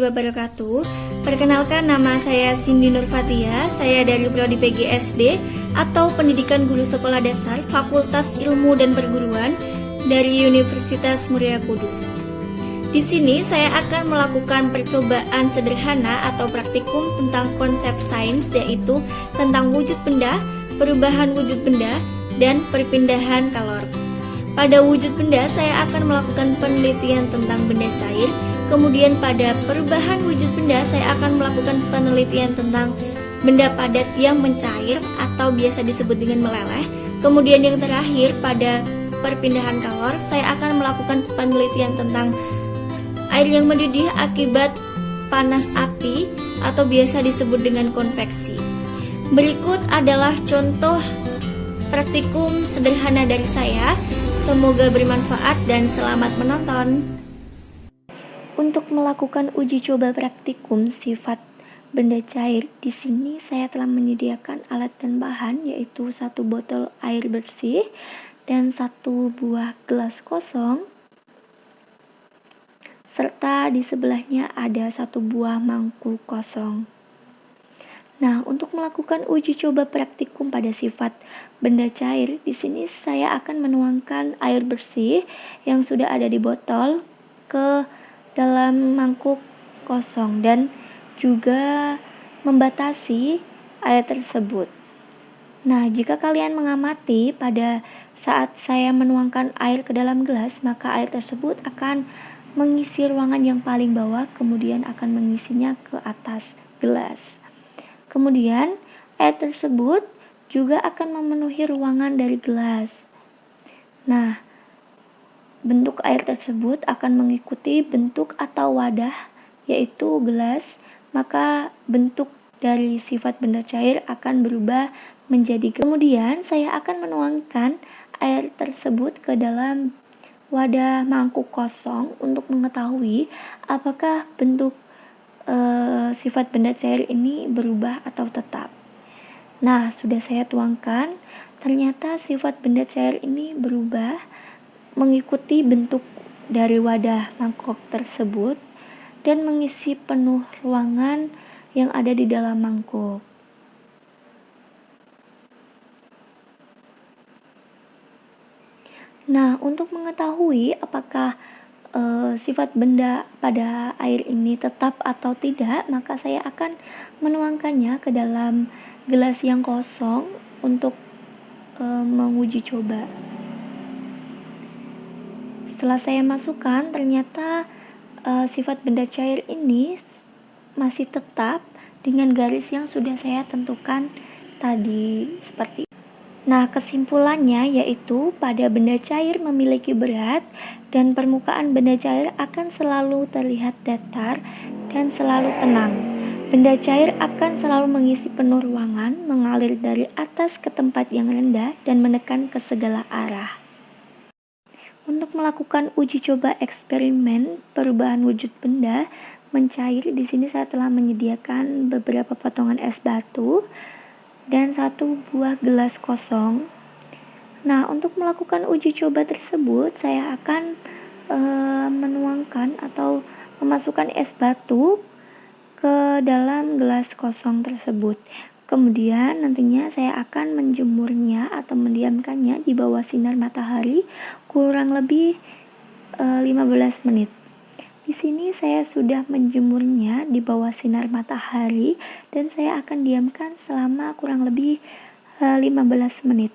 wabarakatuh. Perkenalkan, nama saya Cindy Nurfatia. Saya dari Prodi PGSD atau Pendidikan Guru Sekolah Dasar Fakultas Ilmu dan Perguruan dari Universitas Muria Kudus. Di sini saya akan melakukan percobaan sederhana atau praktikum tentang konsep sains, yaitu tentang wujud benda, perubahan wujud benda, dan perpindahan kalor. Pada wujud benda, saya akan melakukan penelitian tentang benda cair. Kemudian pada perubahan wujud benda, saya akan melakukan penelitian tentang benda padat yang mencair atau biasa disebut dengan meleleh. Kemudian yang terakhir, pada perpindahan kalor, saya akan melakukan penelitian tentang air yang mendidih akibat panas api atau biasa disebut dengan konveksi. Berikut adalah contoh praktikum sederhana dari saya. Semoga bermanfaat dan selamat menonton. Untuk melakukan uji coba praktikum sifat benda cair, di sini saya telah menyediakan alat dan bahan, yaitu 1 botol air bersih dan 1 buah gelas kosong, serta di sebelahnya ada 1 buah mangkuk kosong. Nah, untuk melakukan uji coba praktikum pada sifat benda cair, di sini saya akan menuangkan air bersih yang sudah ada di botol ke dalam mangkuk kosong dan juga membatasi air tersebut. Nah, jika kalian mengamati pada saat saya menuangkan air ke dalam gelas, maka air tersebut akan mengisi ruangan yang paling bawah, kemudian akan mengisinya ke atas gelas. Kemudian, air tersebut juga akan memenuhi ruangan dari gelas. Nah, bentuk air tersebut akan mengikuti bentuk atau wadah, yaitu gelas, maka bentuk dari sifat benda cair akan berubah menjadi. Kemudian, saya akan menuangkan air tersebut ke dalam wadah mangkuk kosong untuk mengetahui apakah bentuk sifat benda cair ini berubah atau tetap. Nah, sudah saya tuangkan, ternyata sifat benda cair ini berubah mengikuti bentuk dari wadah mangkok tersebut dan mengisi penuh ruangan yang ada di dalam mangkuk. Nah, untuk mengetahui apakah sifat benda pada air ini tetap atau tidak, maka saya akan menuangkannya ke dalam gelas yang kosong untuk menguji coba. Setelah saya masukkan, ternyata sifat benda cair ini masih tetap dengan garis yang sudah saya tentukan tadi seperti. Nah, kesimpulannya yaitu pada benda cair memiliki berat dan permukaan benda cair akan selalu terlihat datar dan selalu tenang. Benda cair akan selalu mengisi penuh ruangan, mengalir dari atas ke tempat yang rendah dan menekan ke segala arah. Untuk melakukan uji coba eksperimen perubahan wujud benda mencair, di sini saya telah menyediakan beberapa potongan es batu dan 1 buah gelas kosong. Nah, untuk melakukan uji coba tersebut, saya akan menuangkan atau memasukkan es batu ke dalam gelas kosong tersebut. Kemudian nantinya saya akan menjemurnya atau mendiamkannya di bawah sinar matahari kurang lebih 15 menit. Di sini saya sudah menjemurnya di bawah sinar matahari dan saya akan diamkan selama kurang lebih 15 menit.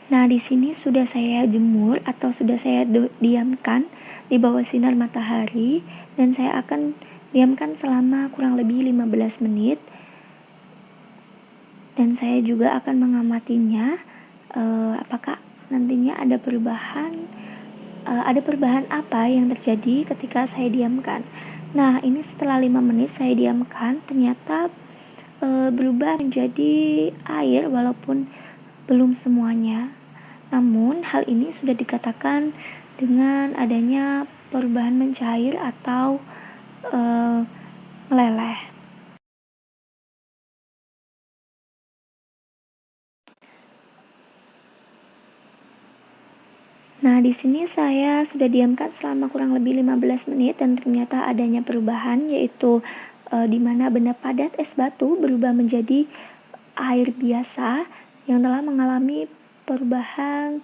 Nah, di sini sudah saya jemur atau sudah saya diamkan di bawah sinar matahari dan saya akan diamkan selama kurang lebih 15 menit. Dan saya juga akan mengamatinya apakah nantinya ada perubahan apa yang terjadi ketika saya diamkan. Nah, ini setelah 5 menit saya diamkan, ternyata berubah menjadi air walaupun belum semuanya. Namun hal ini sudah dikatakan dengan adanya perubahan mencair atau meleleh. Nah, di sini saya sudah diamkan selama kurang lebih 15 menit dan ternyata adanya perubahan, yaitu di mana benda padat es batu berubah menjadi air biasa yang telah mengalami perubahan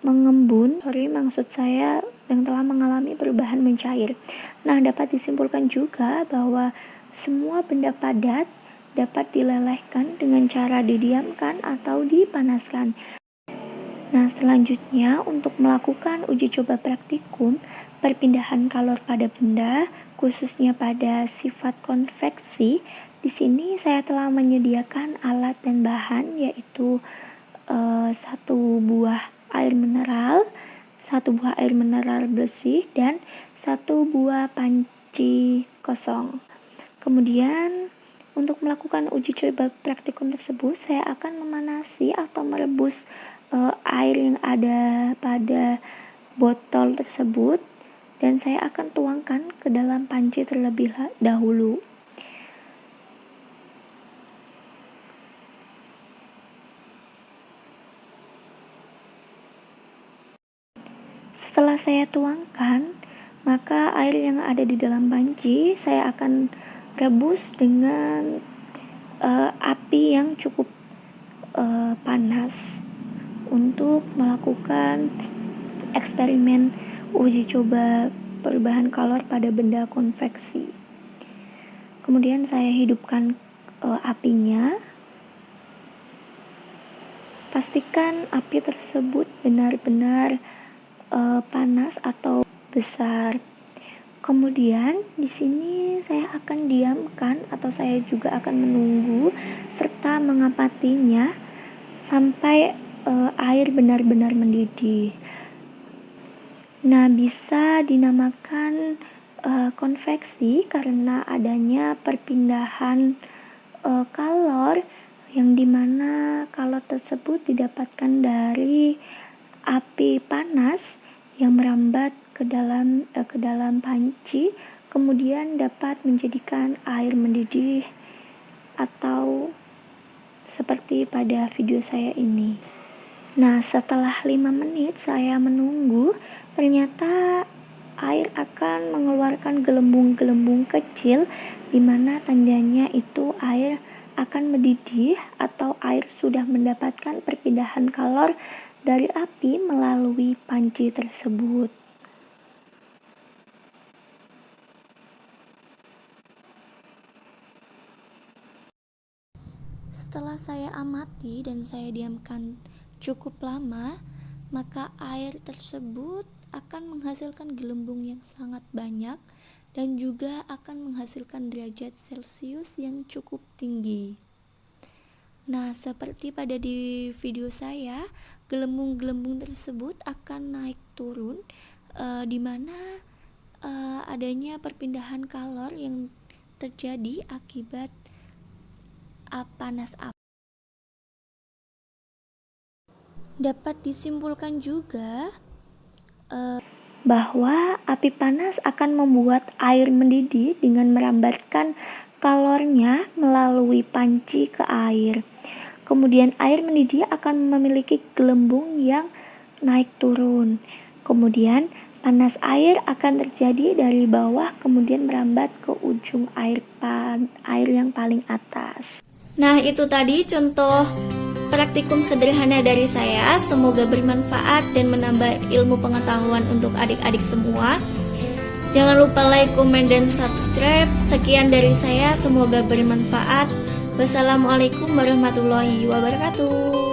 mengembun, maksud saya yang telah mengalami perubahan mencair. Nah, dapat disimpulkan juga bahwa semua benda padat dapat dilelehkan dengan cara didiamkan atau dipanaskan. Nah, selanjutnya untuk melakukan uji coba praktikum perpindahan kalor pada benda, khususnya pada sifat konveksi, di sini saya telah menyediakan alat dan bahan, yaitu satu buah air mineral bersih dan satu buah panci kosong. Kemudian untuk melakukan uji coba praktikum tersebut, saya akan memanasi atau merebus air yang ada pada botol tersebut dan saya akan tuangkan ke dalam panci terlebih dahulu. Setelah saya tuangkan, maka air yang ada di dalam panci saya akan rebus dengan api yang cukup panas untuk melakukan eksperimen uji coba perubahan kalor pada benda konveksi. Kemudian saya hidupkan apinya. Pastikan api tersebut benar-benar panas atau besar. Kemudian di sini saya akan diamkan atau saya juga akan menunggu serta mengamatinya sampai air benar-benar mendidih. Nah, bisa dinamakan konveksi karena adanya perpindahan kalor yang dimana kalor tersebut didapatkan dari api panas yang merambat ke dalam panci, kemudian dapat menjadikan air mendidih atau seperti pada video saya ini. Nah, setelah 5 menit saya menunggu, ternyata air akan mengeluarkan gelembung-gelembung kecil di mana tandanya itu air akan mendidih atau air sudah mendapatkan perpindahan kalor dari api melalui panci tersebut. Setelah saya amati dan saya diamkan cukup lama, maka air tersebut akan menghasilkan gelembung yang sangat banyak dan juga akan menghasilkan derajat Celcius yang cukup tinggi. Nah, seperti pada di video saya, gelembung-gelembung tersebut akan naik turun di mana adanya perpindahan kalor yang terjadi akibat panas api. Dapat disimpulkan juga bahwa api panas akan membuat air mendidih dengan merambatkan kalornya melalui panci ke air. Kemudian air mendidih akan memiliki gelembung yang naik turun. Kemudian panas air akan terjadi dari bawah kemudian merambat ke ujung air yang paling atas. Nah, itu tadi contoh praktikum sederhana dari saya. Semoga bermanfaat dan menambah ilmu pengetahuan untuk adik-adik semua. Jangan lupa like, komen, dan subscribe. Sekian dari saya, semoga bermanfaat. Wassalamualaikum warahmatullahi wabarakatuh.